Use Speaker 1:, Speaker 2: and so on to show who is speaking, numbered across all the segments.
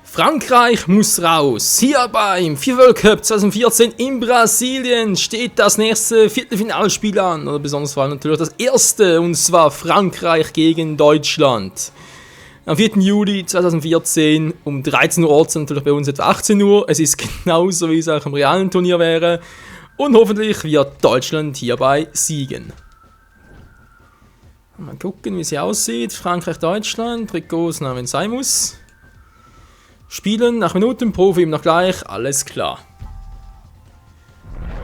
Speaker 1: Frankreich muss raus. Hier beim FIFA World Cup 2014 in Brasilien steht das nächste Viertelfinalspiel an. Oder besonders vor allem natürlich das erste, und zwar Frankreich gegen Deutschland. Am 4. Juli 2014 um 13 Uhr Ortszeit, natürlich bei uns etwa 18 Uhr. Es ist genauso, wie es auch im realen Turnier wäre. Und hoffentlich wird Deutschland hierbei siegen. Mal gucken, wie sie aussieht. Frankreich-Deutschland, Trikots, wenn es sein muss. Spielen nach Minuten, Profi immer noch gleich, alles klar.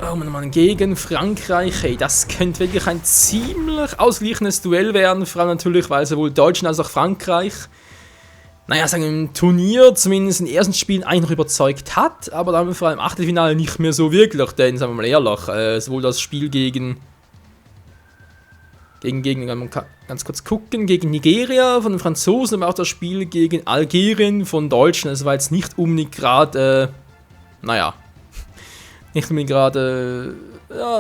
Speaker 1: Oh Mann, gegen Frankreich, hey, das könnte wirklich ein ziemlich ausgeglichenes Duell werden, vor allem natürlich, weil sowohl Deutschland als auch Frankreich, naja, sagen wir im Turnier, zumindest in den ersten Spielen eigentlich noch überzeugt hat, aber dann vor allem im Achtelfinale nicht mehr so wirklich, denn, sagen wir mal ehrlich, sowohl das Spiel gegen ganz kurz gucken, gegen Nigeria von den Franzosen, aber auch das Spiel gegen Algerien von Deutschland. Das war jetzt nicht unbedingt gerade, nicht unbedingt gerade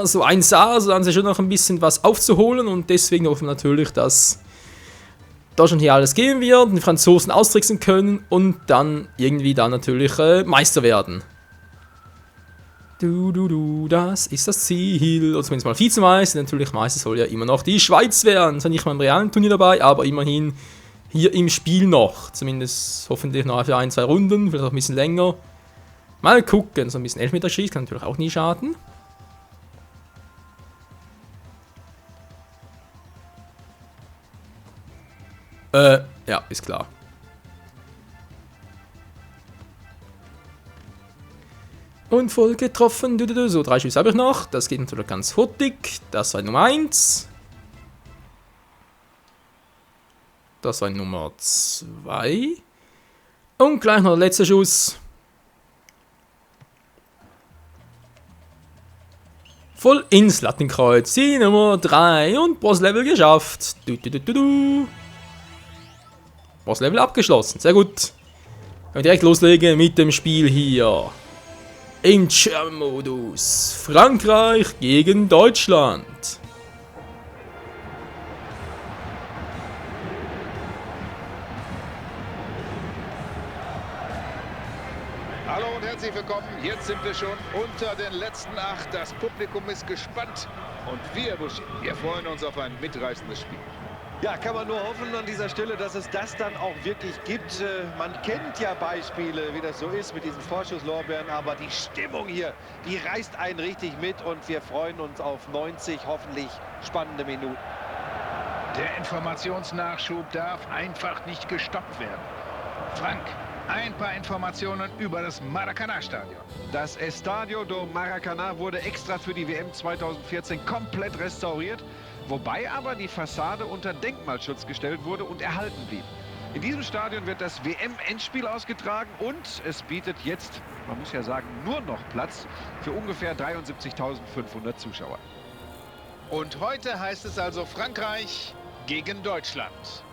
Speaker 1: so 1A, also haben sie schon noch ein bisschen was aufzuholen und deswegen hoffen wir natürlich, dass Deutschland hier alles geben wird, die Franzosen austricksen können und dann irgendwie natürlich Meister werden. Das ist das Ziel. Oder zumindest mal Vizemeister. Natürlich, Meister soll ja immer noch die Schweiz werden. Zwar nicht mal im realen Turnier dabei, aber immerhin hier im Spiel noch. Zumindest hoffentlich noch für 1-2 Runden, vielleicht auch ein bisschen länger. Mal gucken. So ein bisschen Elfmeterschieß kann natürlich auch nie schaden. Ja, ist klar. Und voll getroffen. So, 3 Schüsse habe ich noch. Das geht natürlich ganz hurtig. Das war Nummer 1. Das war Nummer 2. Und gleich noch der letzte Schuss. Voll ins Lattenkreuz. Die Nummer 3. Und Boss-Level geschafft. Boss-Level abgeschlossen. Sehr gut. Können wir direkt loslegen mit dem Spiel hier. Im German-Modus. Frankreich gegen Deutschland.
Speaker 2: Hallo und herzlich willkommen. Jetzt sind wir schon unter den letzten 8. Das Publikum ist gespannt. Und wir freuen uns auf ein mitreißendes Spiel.
Speaker 3: Ja, kann man nur hoffen an dieser Stelle, dass es das dann auch wirklich gibt. Man kennt ja Beispiele, wie das so ist mit diesen Vorschusslorbeeren, aber die Stimmung hier, die reißt einen richtig mit und wir freuen uns auf 90 hoffentlich spannende Minuten.
Speaker 2: Der Informationsnachschub darf einfach nicht gestoppt werden. Frank, ein paar Informationen über das Maracanã-Stadion.
Speaker 3: Das Estadio do Maracanã wurde extra für die WM 2014 komplett restauriert, wobei aber die Fassade unter Denkmalschutz gestellt wurde und erhalten blieb. In diesem Stadion wird das WM-Endspiel ausgetragen und es bietet jetzt, man muss ja sagen, nur noch Platz für ungefähr 73.500 Zuschauer.
Speaker 2: Und heute heißt es also Frankreich gegen Deutschland.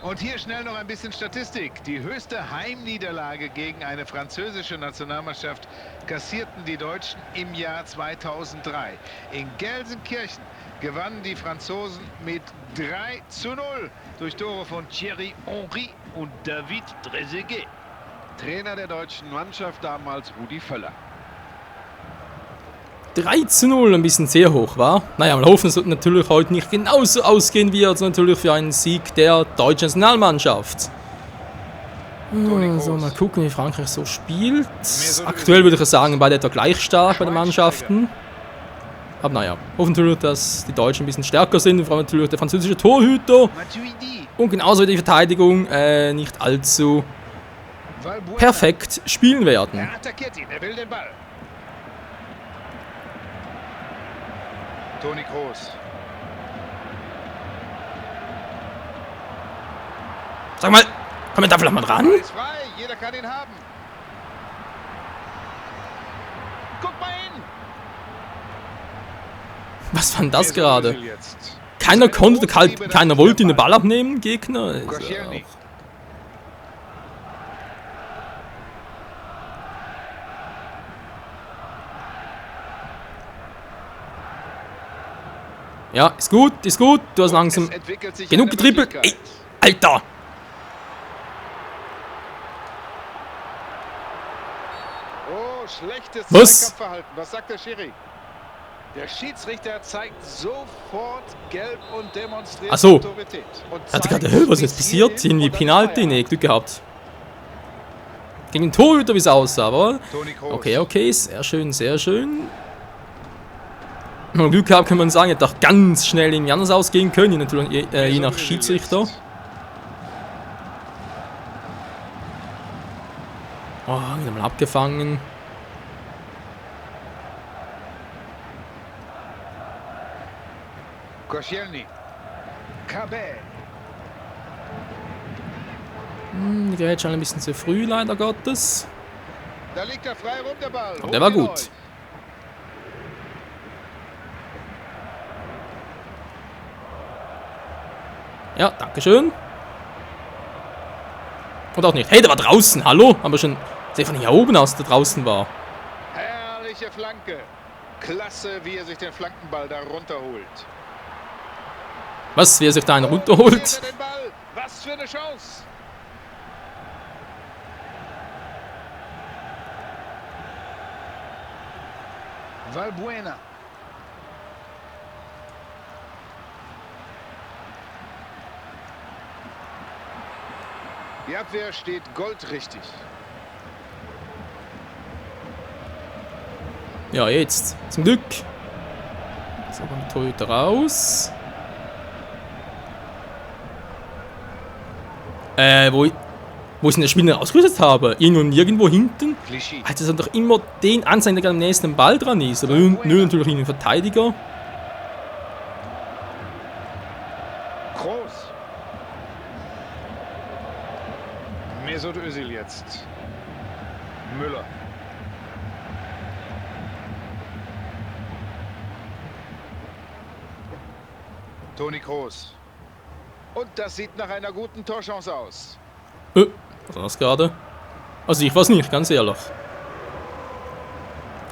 Speaker 2: Und hier schnell noch ein bisschen Statistik. Die höchste Heimniederlage gegen eine französische Nationalmannschaft kassierten die Deutschen im Jahr 2003. In Gelsenkirchen gewannen die Franzosen mit 3:0 durch Tore von Thierry Henry und David Trezeguet.
Speaker 3: Trainer der deutschen Mannschaft damals Rudi Völler.
Speaker 1: 3:0, ein bisschen sehr hoch, war. Naja, wir hoffen, es wird natürlich heute nicht genauso ausgehen wird, natürlich für einen Sieg der deutschen Nationalmannschaft. So, mal gucken, wie Frankreich so spielt. Aktuell würde ich sagen, beide etwa gleich stark bei den Mannschaften. Aber naja, hoffen natürlich, dass die Deutschen ein bisschen stärker sind, vor allem natürlich der französische Torhüter. Und genauso wie die Verteidigung nicht allzu perfekt spielen werden.
Speaker 2: Er attackiert ihn, er will den Ball. Toni Kroos.
Speaker 1: Sag mal, kommt da vielleicht mal dran?
Speaker 2: Ist frei, jeder kann ihn haben. Guck mal hin.
Speaker 1: Was war denn das gerade? Keiner konnte, keiner wollte den Ball abnehmen, Gegner. Ja, ist gut, ist gut. Du hast langsam
Speaker 2: Es entwickelt sich
Speaker 1: genug
Speaker 2: eine
Speaker 1: getrippelt. Ey,
Speaker 2: Möglichkeit.
Speaker 1: Alter!
Speaker 2: Oh, schlechtes
Speaker 1: Was?
Speaker 2: Zweikampfverhalten. Was sagt der Schiri? Der Schiedsrichter zeigt sofort gelb und demonstriert
Speaker 1: Ach so.
Speaker 2: Autorität. Und
Speaker 1: Ich hatte gerade,
Speaker 2: zeigt
Speaker 1: was ist jetzt
Speaker 2: bis
Speaker 1: passiert?
Speaker 2: hierhin
Speaker 1: Irgendwie
Speaker 2: und dann ist
Speaker 1: Penalty?
Speaker 2: Feierabend.
Speaker 1: Nee, Glück gehabt. Gegen den Torhüter, wie es aussah, aber.
Speaker 2: Toni Kroos.
Speaker 1: Okay, okay, sehr schön, sehr schön. Wenn man Glück gehabt, kann man sagen, hätte auch ganz schnell irgendwie anders ausgehen können, natürlich je nach Schiedsrichter. Oh, wieder mal abgefangen.
Speaker 2: Koscielny. Cabé.
Speaker 1: Die gerät schon ein bisschen zu früh, leider Gottes.
Speaker 2: Da liegt er frei rum, der Ball.
Speaker 1: Aber der war gut.
Speaker 2: Hochgeläuft.
Speaker 1: Ja, dankeschön. Oder auch nicht. Hey, der war draußen, hallo? Aber schon sehr von hier oben aus, der draußen war.
Speaker 2: Herrliche Flanke. Klasse, wie er sich den Flankenball da runterholt.
Speaker 1: Was, wie er sich da einen
Speaker 2: Oh,
Speaker 1: runterholt?
Speaker 2: verliert er den Ball. Was für eine Chance. Valbuena. Die Abwehr steht goldrichtig.
Speaker 1: Ja, jetzt. Zum Glück. So, kommt der Torhüter raus. Wo ich den Spieler ausgerüstet habe. Irgendwo hinten.
Speaker 2: Clichy.
Speaker 1: Alter, das hat doch immer den anzeigen, der am nächsten Ball dran ist. Aber nö, natürlich in den Verteidiger.
Speaker 2: Kroos. Mesut Özil jetzt. Müller. Toni Kroos. Und das sieht nach einer guten Torchance aus.
Speaker 1: Was war das gerade? Also ich weiß nicht, ganz ehrlich.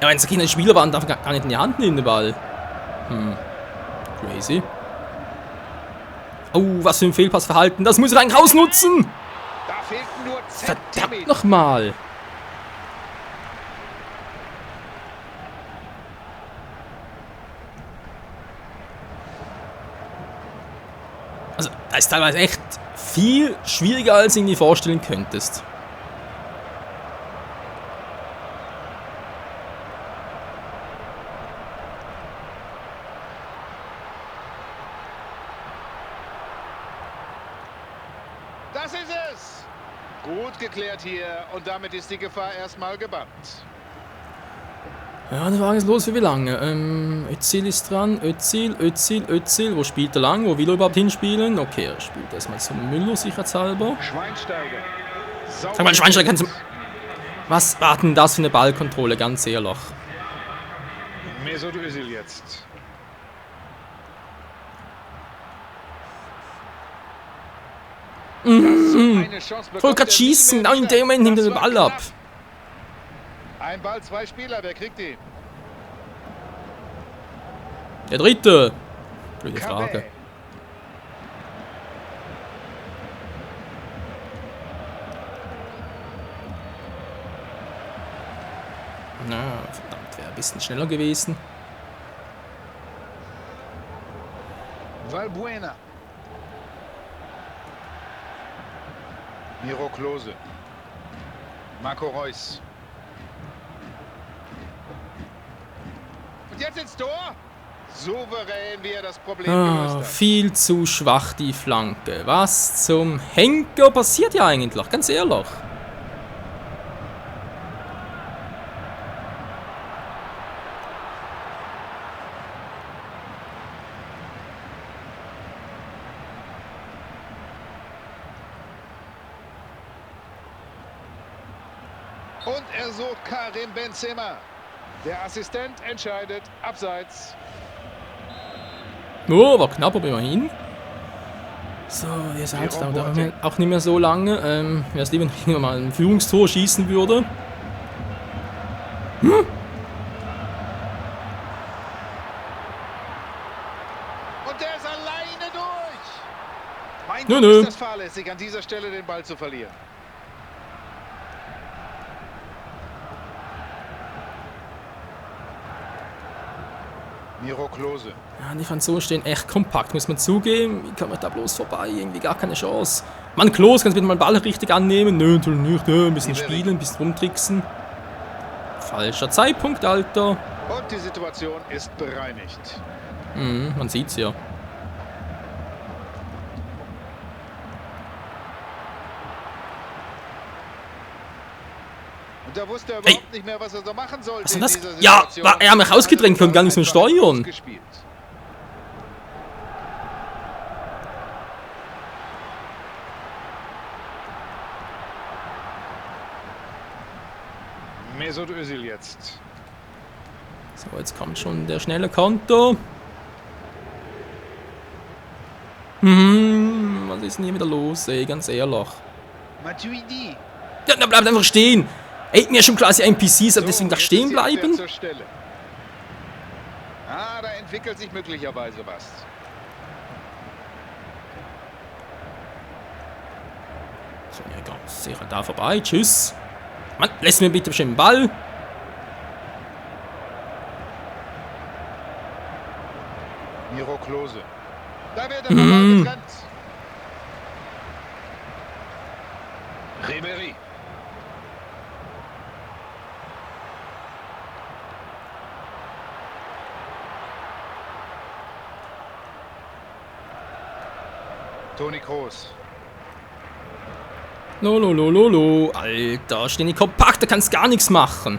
Speaker 1: Ja, wenn es keine Spieler waren, darf er gar nicht in die Hand nehmen, den Ball. Crazy. Oh, was für ein Fehlpassverhalten. Das muss er eigentlich ausnutzen.
Speaker 2: Da fehlten nur
Speaker 1: Verdammt
Speaker 2: Zentimeter.
Speaker 1: nochmal. Also, das ist teilweise echt viel schwieriger, als du dir vorstellen könntest.
Speaker 2: Das ist es. Gut geklärt hier und damit ist die Gefahr erstmal gebannt.
Speaker 1: Ja, die Frage ist los, für wie lange? Özil ist dran. Özil. Wo spielt er lang? Wo will er überhaupt hinspielen? Okay, er spielt erstmal zum Müller, sicherheitshalber.
Speaker 2: Schweinsteiger.
Speaker 1: Sag mal, Schweinsteiger kannst du... Was war denn das für eine Ballkontrolle, ganz ehrlich?
Speaker 2: Mesut Özil jetzt. Eine Chance
Speaker 1: Ich wollte gerade schießen, genau in dem Moment nimmt er den Ball ab.
Speaker 2: Ein Ball, zwei Spieler, wer kriegt ihn?
Speaker 1: Der dritte. Blöde
Speaker 2: Cabé.
Speaker 1: Frage. Na, verdammt, wäre ein bisschen schneller gewesen.
Speaker 2: Valbuena. Miro Klose. Marco Reus. Und jetzt ins Tor. Souverän, wie er das Problem gelöst hat.
Speaker 1: Viel zu schwach die Flanke. Was zum Henker passiert ja eigentlich? Ganz ehrlich.
Speaker 2: Und er sucht Karim Benzema. Der Assistent entscheidet abseits.
Speaker 1: Oh, war knapp, aber immerhin. So, wir sind jetzt auch nicht mehr so lange. Wäre es lieber, wenn ich mal ein Führungstor schießen würde.
Speaker 2: Und der ist alleine durch. Mein
Speaker 1: Nö,
Speaker 2: Gott,
Speaker 1: nö.
Speaker 2: ist das fahrlässig, an dieser Stelle den Ball zu verlieren. Miro Klose.
Speaker 1: Ja, die Franzosen stehen echt kompakt, muss man zugeben. Wie kann man da bloß vorbei? Irgendwie gar keine Chance. Mann, Klose, kannst du bitte mal den Ball richtig annehmen? Nö, natürlich nicht. Nö, ein bisschen spielen, ein bisschen rumtricksen. Falscher Zeitpunkt, Alter.
Speaker 2: Und die Situation ist bereinigt.
Speaker 1: Man sieht's ja.
Speaker 2: Und da wusste er überhaupt nicht mehr, was er so machen sollte.
Speaker 1: Was ist
Speaker 2: in
Speaker 1: das?
Speaker 2: dieser
Speaker 1: Ja,
Speaker 2: Situation.
Speaker 1: er hat mich ausgedrängt, konnte gar nichts mehr steuern.
Speaker 2: Gespielt. Mesut Özil jetzt.
Speaker 1: So, jetzt kommt schon der schnelle Konto. Was ist denn hier wieder los, ey, ganz ehrlich.
Speaker 2: Matuidi.
Speaker 1: Ja, na, bleibt einfach stehen. Ey, mir schon quasi NPCs, aber deswegen da
Speaker 2: jetzt
Speaker 1: stehen
Speaker 2: ist jetzt wer
Speaker 1: bleiben.
Speaker 2: zur Stelle. Ah, da entwickelt sich möglicherweise was.
Speaker 1: So, ja, ganz sicher da vorbei. Tschüss. Mann, lässt mir bitte schön den Ball.
Speaker 2: Miro Klose. Da wird er nochmal getrennt. Ribéry. Toni Kroos.
Speaker 1: Lololololo. Alter, stehen die kompakt, da kannst gar nichts machen.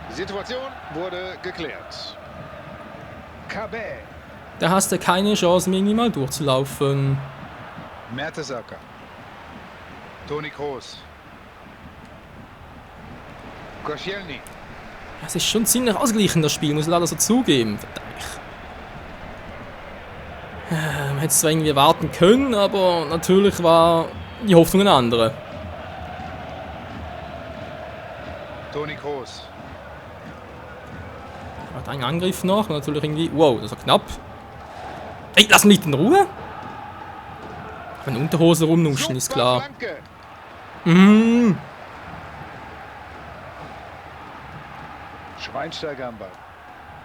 Speaker 2: Die Situation wurde geklärt. Cabé.
Speaker 1: Da hast du keine Chance, irgendwie mal durchzulaufen.
Speaker 2: Mertesacker. Toni Kroos. Koscielny.
Speaker 1: Es ist schon ziemlich ausgeglichen, das Spiel, muss ich leider so zugeben. Verdammt. Man hätte es zwar irgendwie warten können, aber natürlich war die Hoffnung eine andere.
Speaker 2: Toni Kroos.
Speaker 1: Hat einen Angriff noch, und natürlich irgendwie. Wow, das war knapp. Ey, lass mich in Ruhe! Wenn Unterhose rumnuschen, ist klar.
Speaker 2: Flanke. Schweinsteiger am Ball.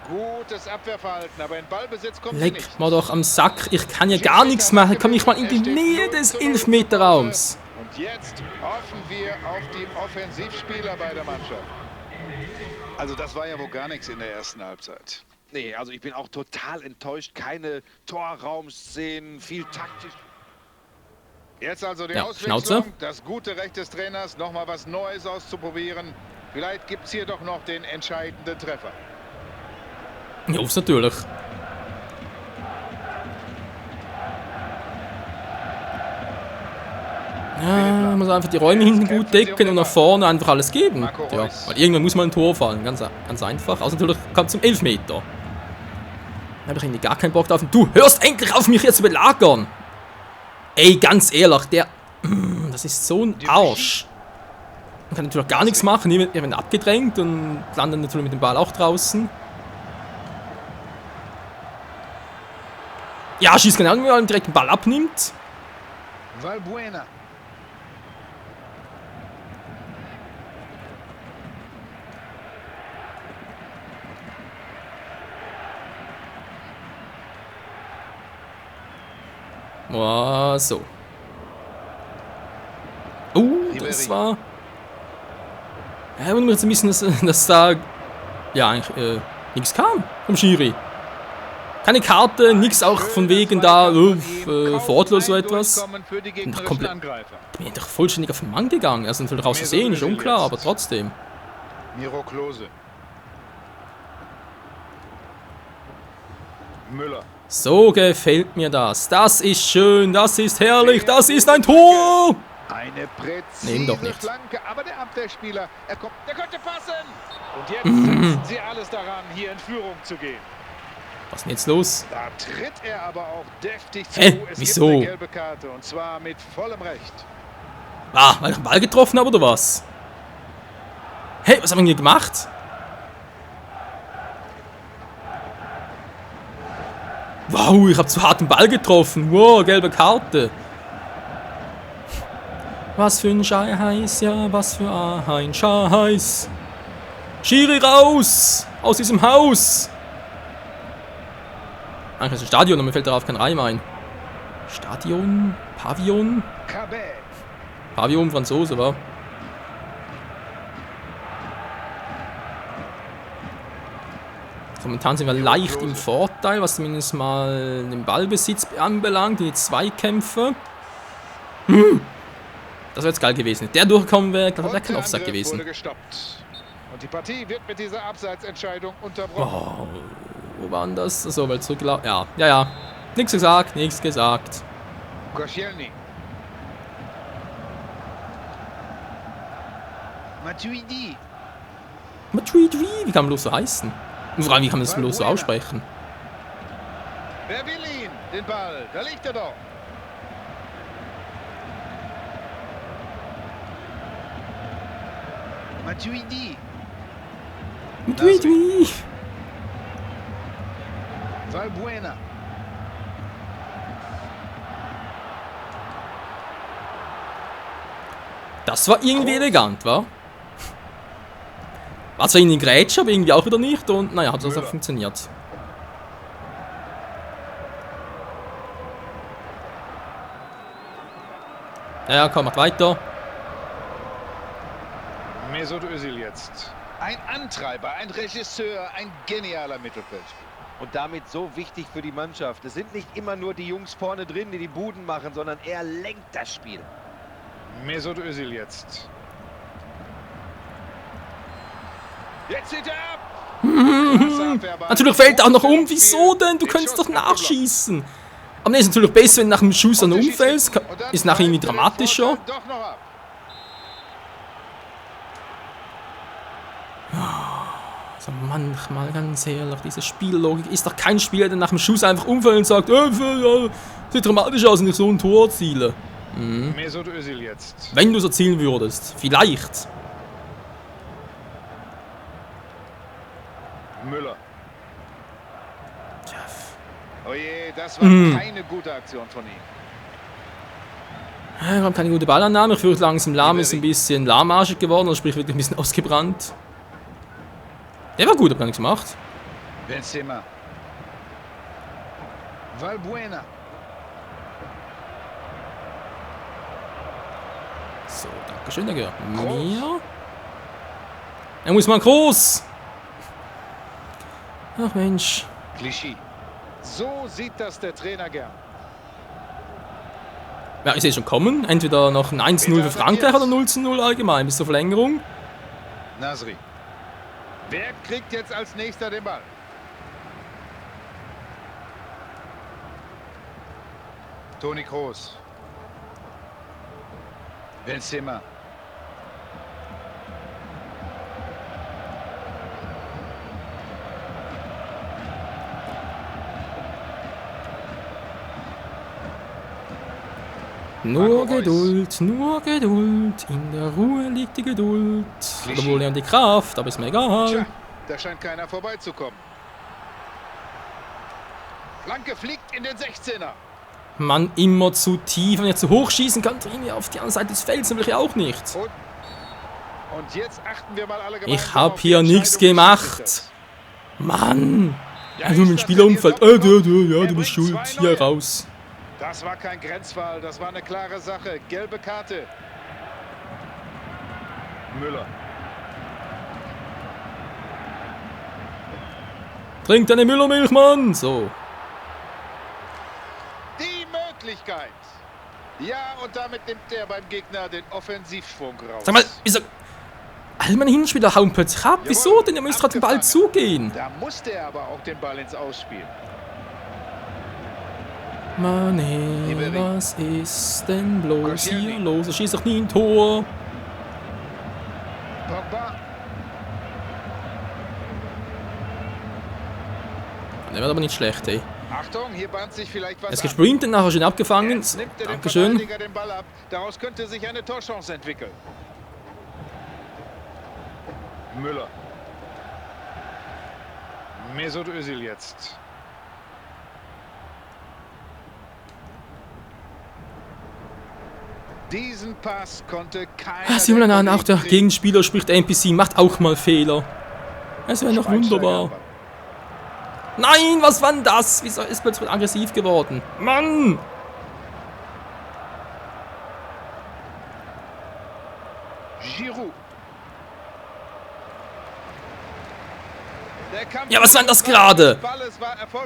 Speaker 2: Gutes Abwehrverhalten, aber in Ballbesitz kommt sie nicht.
Speaker 1: Leck mal doch am Sack, ich kann ja gar nichts machen. Komm ich mal in die Nähe des 11-Meter-Raums.
Speaker 2: Und jetzt hoffen wir auf die Offensivspieler bei der Mannschaft. Also das war ja wohl gar nichts in der ersten Halbzeit.
Speaker 3: Nee, also ich bin auch total enttäuscht. Keine Torraumszenen, viel taktisch.
Speaker 2: Jetzt also die
Speaker 1: Ja,
Speaker 2: Auswechslung,
Speaker 1: Schnauze.
Speaker 2: das gute Recht des Trainers, nochmal was Neues auszuprobieren. Vielleicht gibt es hier doch noch den entscheidenden Treffer.
Speaker 1: Ja, aufs natürlich. Ja, man muss einfach die Räume hinten gut decken und nach vorne einfach alles geben. Ja, weil irgendwann muss mal ein Tor fallen, ganz einfach. Außer natürlich kommt zum Elfmeter. Da habe ich irgendwie gar keinen Bock drauf. Du hörst endlich auf, mich jetzt zu belagern! Ey, ganz ehrlich, das ist so ein Arsch. Man kann natürlich gar nichts machen, die werden abgedrängt und landen natürlich mit dem Ball auch draußen. Ja, schießt genau, wenn man direkt den Ball abnimmt.
Speaker 2: Valbuena.
Speaker 1: Oh, so. Das war... Ja, wundert mich jetzt ein bisschen, dass da... Ja, eigentlich nichts kam vom Schiri. Keine Karte, nichts auch von wegen da, Fort oder so etwas. Bin doch komplett... Bin doch vollständig auf den Mann gegangen. Also natürlich aus Versehen, ist unklar, aber trotzdem.
Speaker 2: Miro Klose. Müller.
Speaker 1: So gefällt mir das. Das ist schön, das ist herrlich, das ist ein Tor!
Speaker 2: Eine
Speaker 1: Nehmen doch
Speaker 2: präzise
Speaker 1: nicht.
Speaker 2: Flanke, aber der Abwehrspieler, der könnte passen. Und jetzt setzen sie alles daran, hier in Führung zu gehen.
Speaker 1: Was ist denn jetzt los?
Speaker 2: Da tritt er aber auch deftig zu. Es
Speaker 1: Wieso?
Speaker 2: gibt eine gelbe Karte und zwar mit vollem Recht.
Speaker 1: Ah, weil ich den Ball getroffen habe oder was? Hey, was haben wir hier gemacht? Wow, ich habe zu hart den Ball getroffen. Wow, gelbe Karte. Was für ein Scheiß, ja, was für ein Scheiß. Schiri raus! Aus diesem Haus! Eigentlich ist ein Stadion, aber mir fällt darauf kein Reim ein. Stadion? Pavillon?
Speaker 2: Cabet.
Speaker 1: Pavillon, Franzose, wa? Momentan sind wir leicht im Vorteil, was zumindest mal den Ballbesitz anbelangt, die Zweikämpfe. Das wäre jetzt geil gewesen. Wenn der durchgekommen wäre, das wäre kein Offside gewesen.
Speaker 2: Wurde gestoppt. Und die Partie wird mit dieser Abseitsentscheidung unterbrochen.
Speaker 1: Oh, wo war denn das? So, weil zurückgelaufen. Ja, ja, ja. Nichts gesagt, nichts gesagt.
Speaker 2: Koscielny. Matuidi.
Speaker 1: Matuidi, wie kann man bloß so heißen? Und vor allem, wie kann man das bloß so aussprechen?
Speaker 2: Wer will ihn? Den Ball. Da liegt er doch. Matuidi.
Speaker 1: Matuidi.
Speaker 2: Valbuena.
Speaker 1: Das war irgendwie elegant, wa? War zwar in die Grätsche, aber irgendwie auch wieder nicht. Und naja, hat das auch funktioniert. Ja, komm, macht weiter.
Speaker 2: Mesut Özil jetzt. Ein Antreiber, ein Regisseur, ein genialer Mittelfeldspieler.
Speaker 3: Und damit so wichtig für die Mannschaft. Es sind nicht immer nur die Jungs vorne drin, die die Buden machen, sondern er lenkt das Spiel.
Speaker 2: Mesut Özil jetzt. Jetzt zieht er ab.
Speaker 1: Natürlich fällt er auch noch um. Wieso denn? Du könntest doch nachschießen. Aber nee, ist natürlich besser, wenn nach dem Schuss dann umfällst. Ist nachher irgendwie dramatischer.
Speaker 2: Doch noch ab.
Speaker 1: Also manchmal, ganz ehrlich, diese Spiellogik ist doch kein Spieler, der nach dem Schuss einfach umfällt und sagt, sieht dramatisch aus, wenn ich so ein Tor erziele.
Speaker 2: Mesut Özil jetzt.
Speaker 1: Wenn du es erzielen würdest. Vielleicht.
Speaker 2: Müller. Oh je, das war keine gute Aktion von ihm.
Speaker 1: Wir haben keine gute Ballannahme. Ich fürchte langsam, Lahm ist ein bisschen lahmarschig geworden, also sprich wirklich ein bisschen ausgebrannt. Der war gut, hab gar nichts gemacht.
Speaker 2: Benzema. Valbuena.
Speaker 1: So, dankeschön, der gehört mir. Er muss mal groß. Ach Mensch.
Speaker 2: Clichy. So sieht das der Trainer gern.
Speaker 1: Ja, ich sehe schon kommen. Entweder noch ein 1-0 für Frankreich oder 0-0 allgemein bis zur Verlängerung.
Speaker 2: Nasri. Wer kriegt jetzt als nächster den Ball? Toni Kroos. Benzema.
Speaker 1: Nur Geduld, nur Geduld. In der Ruhe liegt die Geduld. Oder wohl ja die Kraft, aber ist mir egal.
Speaker 2: Tja, da scheint keiner vorbeizukommen. Flanke fliegt in den 16er.
Speaker 1: Mann, immer zu tief. Wenn ich zu hoch schießen kann, drin auf die andere Seite des Felds, will ich auch nicht.
Speaker 2: Und jetzt achten wir mal alle gemeinsam.
Speaker 1: Ich hab
Speaker 2: auf die
Speaker 1: hier nichts
Speaker 2: Entscheidung des
Speaker 1: gemacht.
Speaker 2: Schiedsrichters.
Speaker 1: Mann.
Speaker 2: Ja,
Speaker 1: Also mit dem Spieler umfällt. Ja, du bist schuld. Hier raus.
Speaker 2: Das war kein Grenzfall, das war eine klare Sache. Gelbe Karte. Müller.
Speaker 1: Trink deine Müllermilch, Mann. So.
Speaker 2: Die Möglichkeit. Ja, und damit nimmt er beim Gegner den Offensivschwung raus.
Speaker 1: Sag mal, wieso... All meine Hinspieler hauen plötzlich ab. Wieso denn? Ihr müsst gerade den Ball zugehen.
Speaker 2: Da musste er aber auch den Ball ins Ausspielen.
Speaker 1: Mann, hey, was ist denn bloß hier los? Er schießt doch nie ein Tor.
Speaker 2: Pogba.
Speaker 1: Der wird aber nicht schlecht, ey.
Speaker 2: Achtung, hier bahnt sich vielleicht was
Speaker 1: Er ist
Speaker 2: an.
Speaker 1: gesprintet, nachher schön abgefangen.
Speaker 2: Jetzt nimmt er dem
Speaker 1: Dankeschön.
Speaker 2: Verteidiger den Ball ab. Daraus könnte sich eine Torchance entwickeln. Müller. Mesut Özil jetzt. Diesen Pass konnte keiner.
Speaker 1: Simon, auch der Gegenspieler spricht NPC, macht auch mal Fehler. Es wäre noch wunderbar. Nein, was war denn das? Wieso ist plötzlich aggressiv geworden? Mann!
Speaker 2: Giroud.
Speaker 1: Ja, was war denn das gerade?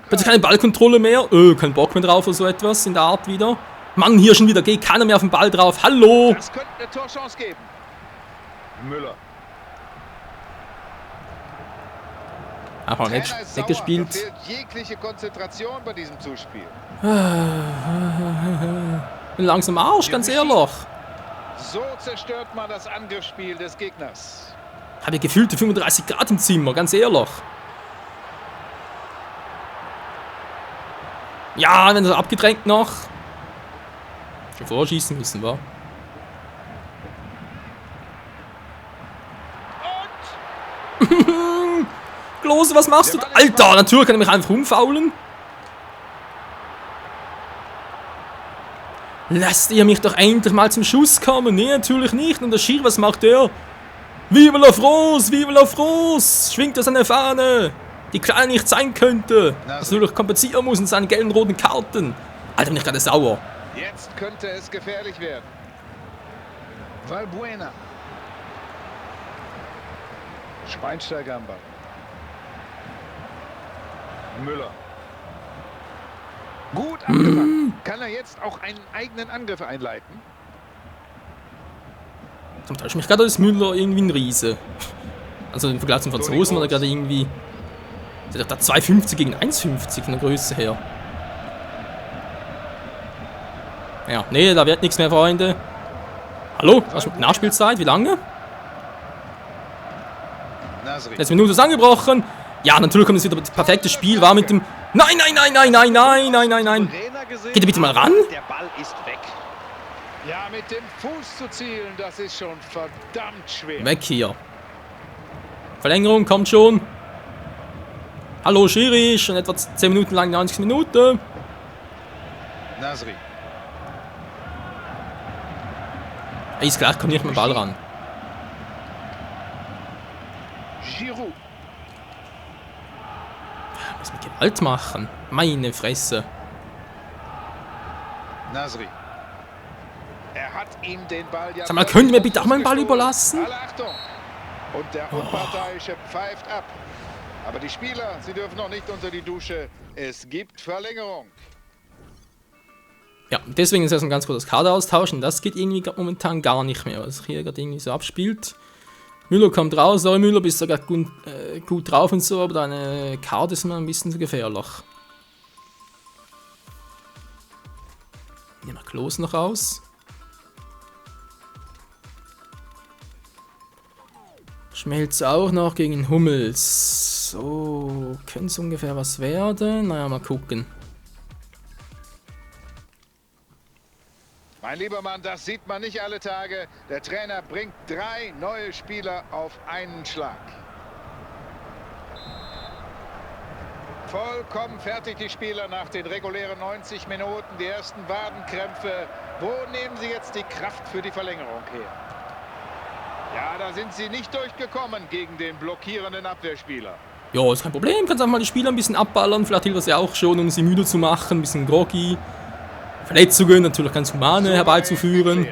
Speaker 1: Plötzlich keine Ballkontrolle mehr. Kein Bock mehr drauf oder so etwas in der Art wieder. Mann, hier schon wieder geht keiner mehr auf den Ball drauf. Hallo!
Speaker 2: Das könnte eine Torchance geben. Müller.
Speaker 1: Einfach weggespielt.
Speaker 2: Fehlt jegliche Konzentration bei diesem Zuspiel.
Speaker 1: Bin langsam Arsch, ganz ehrlich.
Speaker 2: So zerstört man das Angriffsspiel des Gegners.
Speaker 1: Habe ich gefühlte 35 Grad im Zimmer, ganz ehrlich. Ja, wenn er abgedrängt noch. Schon vorschießen müssen, wa? Klose, was machst du? Alter, natürlich kann er mich einfach umfaulen. Lasst ihr mich doch endlich mal zum Schuss kommen. Nee, natürlich nicht. Und der Schiri, was macht der? Vive la France, vive la France. Schwingt er seine Fahne, die kleiner nicht sein könnte. Das natürlich kompensieren muss in seinen gelben roten Karten. Alter, bin ich gerade sauer.
Speaker 2: Jetzt könnte es gefährlich werden. Valbuena. Schweinsteiger am Ball. Müller. Gut angefangen. Kann er jetzt auch einen eigenen Angriff einleiten?
Speaker 1: Zum Beispiel mich gerade als Müller irgendwie ein Riese. Also im Vergleich zum Franzosen war er gerade irgendwie. Der hat da 2,50 gegen 1,50 von der Größe her. Ja, nee, da wird nichts mehr, Freunde. Hallo? Nachspielzeit, wie lange? Letzte Minute ist angebrochen. Ja, natürlich kommt es wieder das perfekte Spiel, war mit dem. Nein, nein, nein, nein, nein, nein, nein, nein, nein. Geht ihr bitte mal ran?
Speaker 2: Der Ball ist weg. Ja, mit dem Fuß zu zielen, das ist schon verdammt schwer.
Speaker 1: Weg hier. Verlängerung kommt schon. Hallo Schiri, schon etwa 10 Minuten lang, 90 Minuten.
Speaker 2: Nasri.
Speaker 1: Ist gleich, kommt nicht mit dem Ball ran.
Speaker 2: Giroud.
Speaker 1: Was mit Gewalt machen? Meine Fresse.
Speaker 2: Nasri. Er hat ihm den Ball ja.
Speaker 1: Sag mal, könnt ihr mir bitte auch mal den Ball überlassen?
Speaker 2: Alle Achtung. Und der Unparteiische pfeift ab. Aber die Spieler, sie dürfen noch nicht unter die Dusche. Es gibt Verlängerung.
Speaker 1: Ja, deswegen ist jetzt ein ganz kurzes Kader austauschen. Das geht irgendwie momentan gar nicht mehr, was sich hier gerade irgendwie so abspielt. Müller kommt raus, sorry Müller, bist sogar gut drauf und so, aber deine Karte ist mir ein bisschen zu gefährlich. Nehmen wir Klose noch raus. Schmelz auch noch gegen Hummels. So, könnte es ungefähr was werden? Naja, mal gucken.
Speaker 2: Mein lieber Mann, das sieht man nicht alle Tage. Der Trainer bringt 3 neue Spieler auf einen Schlag. Vollkommen fertig die Spieler nach den regulären 90 Minuten. Die ersten Wadenkrämpfe. Wo nehmen sie jetzt die Kraft für die Verlängerung her? Ja, da sind sie nicht durchgekommen gegen den blockierenden Abwehrspieler.
Speaker 1: Ja, ist kein Problem. Kannst einfach mal die Spieler ein bisschen abballern. Vielleicht hilft das ja auch schon, um sie müde zu machen. Ein bisschen groggy. Verletzungen natürlich ganz humane herbeizuführen.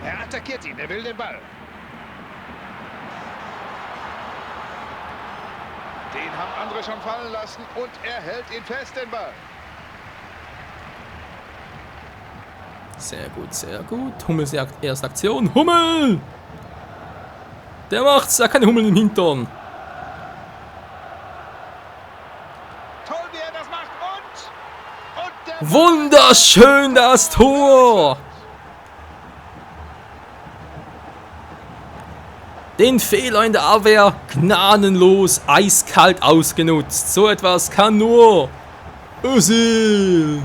Speaker 2: Er attackiert ihn, er will den Ball. Den haben andere schon fallen lassen und er hält ihn fest, den Ball.
Speaker 1: Sehr gut, sehr gut. Hummels erste Aktion. Hummel! Der macht's, er hat keine Hummel im Hintern.
Speaker 2: Toll, wie er das macht und der
Speaker 1: Wunderschön das Tor! Den Fehler in der Abwehr gnadenlos, eiskalt ausgenutzt. So etwas kann nur Özil.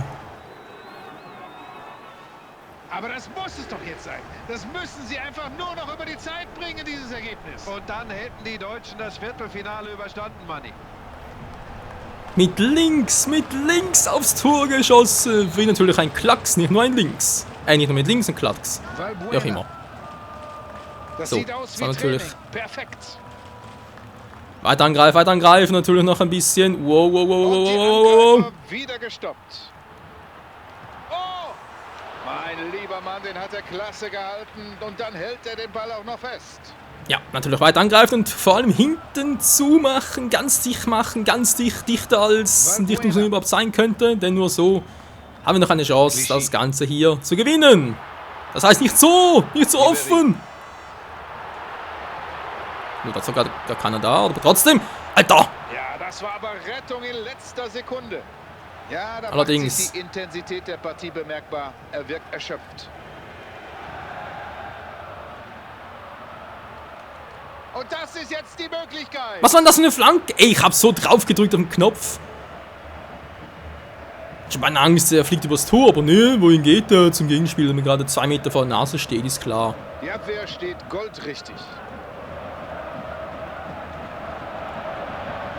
Speaker 2: Aber das muss es doch jetzt sein. Das müssen sie einfach nur noch über die Zeit bringen, dieses Ergebnis.
Speaker 3: Und dann hätten die Deutschen das Viertelfinale überstanden, Manni.
Speaker 1: Mit links aufs Tor geschossen. Für ihn natürlich ein Klacks, nicht nur ein Links. Nicht nur mit links ein Klacks. Wie auch immer.
Speaker 2: Das
Speaker 1: So,
Speaker 2: sieht aus
Speaker 1: das
Speaker 2: wie
Speaker 1: war natürlich
Speaker 2: Training. Perfekt.
Speaker 1: Weiter angreifen, natürlich noch ein bisschen. Wow.
Speaker 2: Und die Angreifer wieder gestoppt. Oh! Mein lieber Mann, den hat er klasse gehalten. Und dann hält er den Ball auch noch fest.
Speaker 1: Ja, natürlich weiter angreifen und vor allem hinten zumachen, ganz dicht machen, ganz dichter als dicht es überhaupt sein könnte. Denn nur so haben wir noch eine Chance, das Ganze hier zu gewinnen. Das heißt nicht so offen. Nur dazu gar keiner da, aber trotzdem. Alter!
Speaker 2: Ja, das war aber Rettung in letzter Sekunde. Ja, da
Speaker 1: Allerdings.
Speaker 2: macht sich die Intensität der Partie bemerkbar. Er wirkt erschöpft. Und das ist jetzt die Möglichkeit.
Speaker 1: Was war denn das für eine Flanke? Ey, ich hab so drauf gedrückt auf den Knopf. Ich hab meine Angst, er fliegt übers Tor, aber ne, wohin geht er? Zum Gegenspieler, der mir gerade 2 Meter vor der Nase steht, ist klar.
Speaker 2: Die Abwehr steht goldrichtig.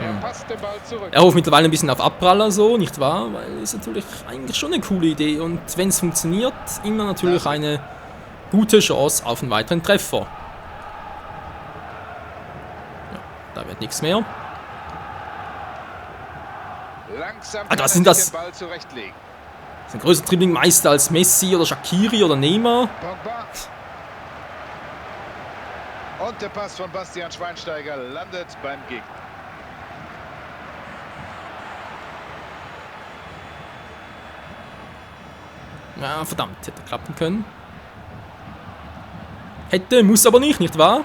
Speaker 2: Er passt den Ball zurück.
Speaker 1: Er hofft mittlerweile ein bisschen auf Abpraller so, nicht wahr? Weil ist natürlich eigentlich schon eine coole Idee. Und wenn es funktioniert, immer natürlich eine gute Chance auf einen weiteren Treffer. Ja, da wird nichts mehr.
Speaker 2: Langsam
Speaker 1: Alter,
Speaker 2: kann
Speaker 1: was sind
Speaker 2: er sich
Speaker 1: das?
Speaker 2: den Ball zurechtlegen.
Speaker 1: Das ist ein größer Dribblingmeister als Messi oder Shaqiri oder Neymar.
Speaker 2: Pogba. Und der Pass von Bastian Schweinsteiger landet beim Gegner.
Speaker 1: Ja, verdammt, hätte klappen können. Hätte, muss aber nicht wahr?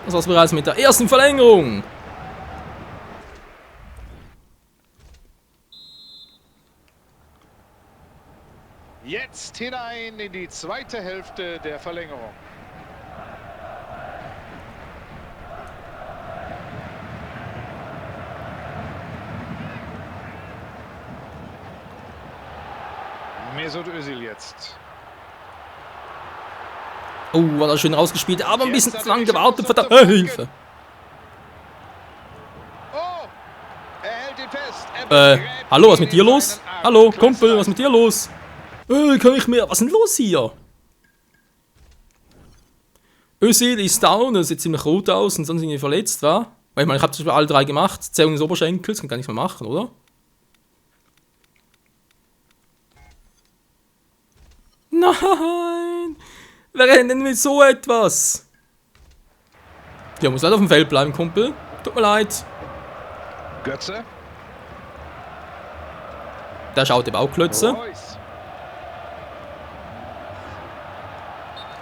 Speaker 1: Das war's bereits mit der ersten Verlängerung.
Speaker 2: Jetzt hinein in die zweite Hälfte der Verlängerung. Mesut Özil jetzt.
Speaker 1: Oh, war das schön rausgespielt, aber ein bisschen
Speaker 2: Jetzt
Speaker 1: zu lang
Speaker 2: hat er die
Speaker 1: gewartet.
Speaker 2: Chance
Speaker 1: Verdammt,
Speaker 2: zu
Speaker 1: Hilfe.
Speaker 2: Oh, er hält ihn fest.
Speaker 1: Hallo, was ist mit dir los? Hallo, Kumpel, was ist mit dir los? Kann ich mehr? Was ist denn los hier? Özil ist down, er sieht ziemlich rot aus und sonst irgendwie verletzt, war? Ich meine, ich habe das alle 3 gemacht. Zerrung des Oberschenkels, kann gar nichts mehr machen, oder? Nein! Wer rennt denn mit so etwas? Ja, muss leider auf dem Feld bleiben, Kumpel. Tut mir leid.
Speaker 2: Götze.
Speaker 1: Der schaut eben auch Klötze.
Speaker 2: Reus.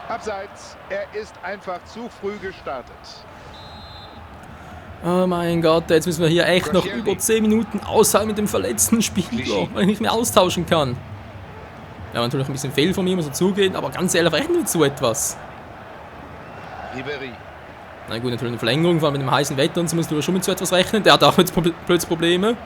Speaker 2: Abseits. Er ist einfach zu früh gestartet.
Speaker 1: Oh mein Gott, jetzt müssen wir hier echt noch
Speaker 2: Koscielny.
Speaker 1: über 10 Minuten aushalten mit dem verletzten Spieler, weil ich nicht mehr austauschen kann. Ja, natürlich ein bisschen Fehl von mir, muss er zugehen, aber ganz ehrlich, wer rennt mit so etwas?
Speaker 2: Ribery.
Speaker 1: Na gut, natürlich eine Verlängerung, vor allem mit dem heißen Wetter und so musst du schon mit so etwas rechnen. Der hat auch jetzt plötzlich Probleme.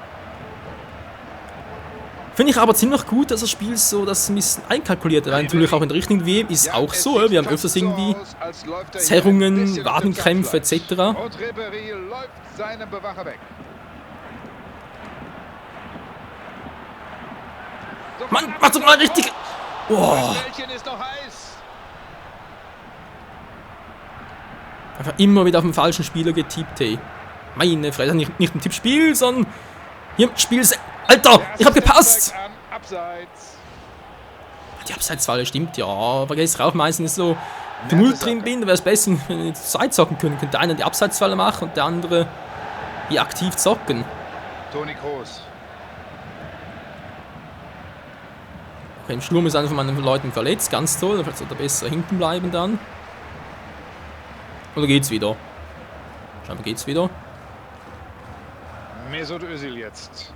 Speaker 1: Finde ich aber ziemlich gut, dass das Spiel so das ein bisschen einkalkuliert hat. Weil natürlich auch in der richtigen WM ist
Speaker 2: Ja,
Speaker 1: auch
Speaker 2: es
Speaker 1: so.
Speaker 2: sieht
Speaker 1: Wir haben
Speaker 2: fast
Speaker 1: öfters
Speaker 2: so
Speaker 1: irgendwie
Speaker 2: aus, als läuft er hier ein
Speaker 1: Zerrungen,
Speaker 2: bisschen auf dem
Speaker 1: Wadenkrämpfe
Speaker 2: Zahnfleisch.
Speaker 1: etc.
Speaker 2: Und Ribery läuft seinem Bewacher weg.
Speaker 1: Mann, mach doch mal richtig. Boah.
Speaker 2: Das Bällchen ist noch heiß.
Speaker 1: Einfach immer wieder auf den falschen Spieler getippt, hey. Meine Fresse, nicht im Tippspiel, sondern hier im Spiel. Alter, ich hab gepasst!
Speaker 2: Zeigt an, Abseits.
Speaker 1: Die Abseitsfalle stimmt ja, aber gestern auch meistens so Tumult drin bin, dann wäre es besser, wenn wir zur Seite zocken können. Könnte einer die Abseitsfalle machen und der andere hier aktiv zocken.
Speaker 2: Toni Kroos.
Speaker 1: Okay, im Sturm ist einer von meinen Leuten verletzt, ganz toll, vielleicht sollte er besser hinten bleiben dann. Oder geht's wieder? Scheinbar geht's wieder.
Speaker 2: Mesut Özil jetzt.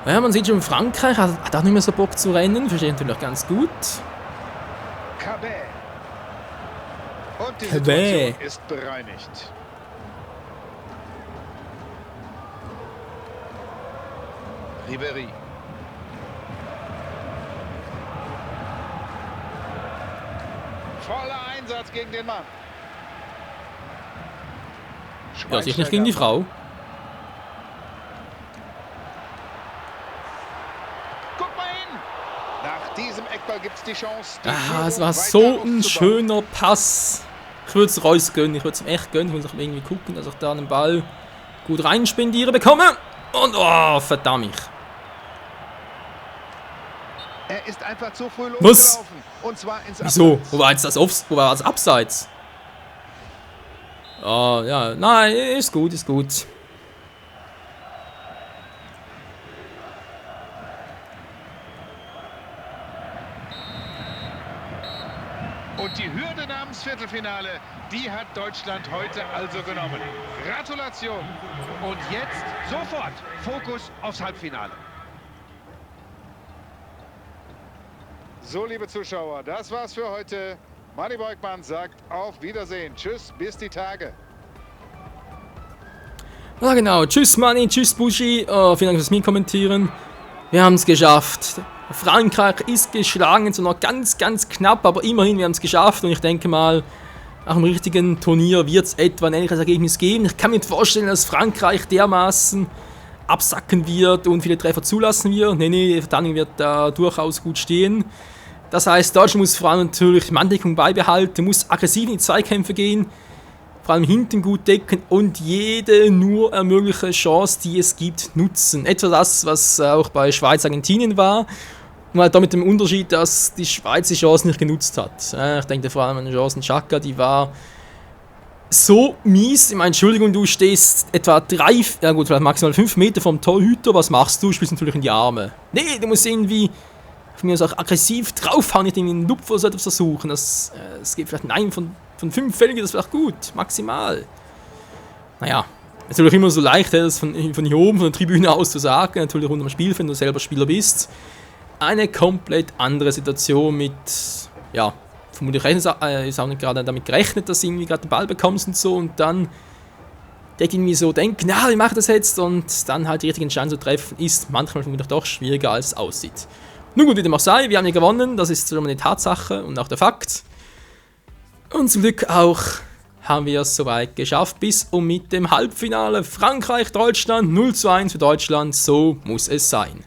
Speaker 1: Ja, man sieht schon, Frankreich hat auch nicht mehr so Bock zu rennen, verstehe ich natürlich ganz gut.
Speaker 2: Cabé. Und die Situation ist bereinigt. Ribéry. Voller Einsatz gegen den Mann.
Speaker 1: Ja, sich nicht gegen die Frau.
Speaker 2: Guck mal hin! Nach diesem Eckball gibt es die Chance.
Speaker 1: Es war so ein schöner Pass. Ich würde es Reus gönnen, ich würde es ihm echt gönnen. Ich muss auch irgendwie gucken, dass ich da einen Ball gut reinspendiere bekomme. Und oh, verdammt.
Speaker 2: Er ist einfach zu früh losgelaufen. Und zwar ins Abseits.
Speaker 1: Wieso? Wo war jetzt das Wo war das Abseits? Oh, ja, nein, ist gut, ist gut.
Speaker 2: Und die Hürde namens Viertelfinale, die hat Deutschland heute also genommen. Gratulation.
Speaker 3: Und jetzt sofort Fokus aufs Halbfinale.
Speaker 2: So, liebe Zuschauer, das war's für heute. Manni Beugmann sagt auf Wiedersehen. Tschüss, bis die Tage.
Speaker 1: Ja genau, tschüss Manni, tschüss Buschi. Vielen Dank fürs Mitkommentieren. Wir haben es geschafft. Frankreich ist geschlagen, so noch ganz, ganz knapp, aber immerhin, wir haben es geschafft. Und ich denke mal, nach dem richtigen Turnier wird es etwa ein ähnliches Ergebnis geben. Ich kann mir nicht vorstellen, dass Frankreich dermaßen absacken wird und viele Treffer zulassen wird. Nee, die Verteidigung wird da durchaus gut stehen. Das heißt, Deutschland muss vor allem natürlich Manndeckung beibehalten, muss aggressiv in die Zweikämpfe gehen, vor allem hinten gut decken und jede nur ermögliche Chance, die es gibt, nutzen. Etwa das, was auch bei Schweiz-Argentinien war. Und halt da mit dem Unterschied, dass die Schweiz die Chance nicht genutzt hat. Ich denke vor allem an die Chance in Xhaka, die war so mies. Ich meine, Entschuldigung, du stehst etwa vielleicht maximal 5 Meter vom Torhüter. Was machst du? Spielst natürlich in die Arme. Nee, du musst irgendwie von mir aus auch aggressiv draufhauen, nicht irgendwie einen Lupf oder so etwas versuchen. Es geht vielleicht in einem von 5 Fällen, das ist vielleicht gut, maximal. Naja, ist natürlich immer so leicht, das von hier oben, von der Tribüne aus zu sagen, natürlich unter dem Spiel, wenn du selber Spieler bist. Eine komplett andere Situation mit, ja, vermutlich ist auch nicht gerade damit gerechnet, dass du irgendwie gerade den Ball bekommst und so und dann irgendwie so denken, ja, ich mache das jetzt und dann halt die richtigen Entscheidungen zu treffen, ist manchmal vermutlich doch schwieriger, als es aussieht. Nun gut, wie dem auch sei, wir haben hier gewonnen, das ist schon eine Tatsache und auch der Fakt. Und zum Glück auch haben wir es soweit geschafft, bis und mit dem Halbfinale Frankreich-Deutschland 0:1 für Deutschland, so muss es sein.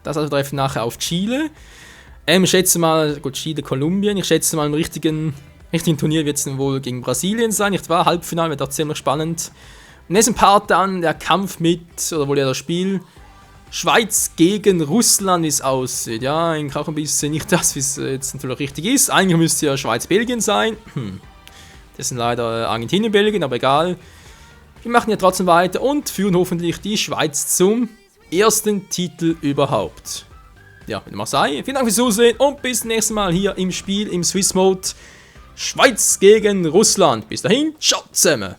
Speaker 1: Das also treffen nachher auf Chile. Ich schätze mal, gut, Chile, Kolumbien, ich schätze mal im richtigen Turnier wird es dann wohl gegen Brasilien sein, nicht wahr? Halbfinale wird auch ziemlich spannend. Im nächsten Part dann der Kampf oder wohl ja das Spiel Schweiz gegen Russland, wie es aussieht. Ja, eigentlich auch ein bisschen nicht das, wie es jetzt natürlich richtig ist. Eigentlich müsste ja Schweiz-Belgien sein. Das sind leider Argentinien-Belgien, aber egal. Wir machen ja trotzdem weiter und führen hoffentlich die Schweiz zum ersten Titel überhaupt. Ja, wie dem auch sei. Vielen Dank fürs Zusehen und bis zum nächsten Mal hier im Spiel im Swiss Mode Schweiz gegen Russland. Bis dahin, ciao zusammen.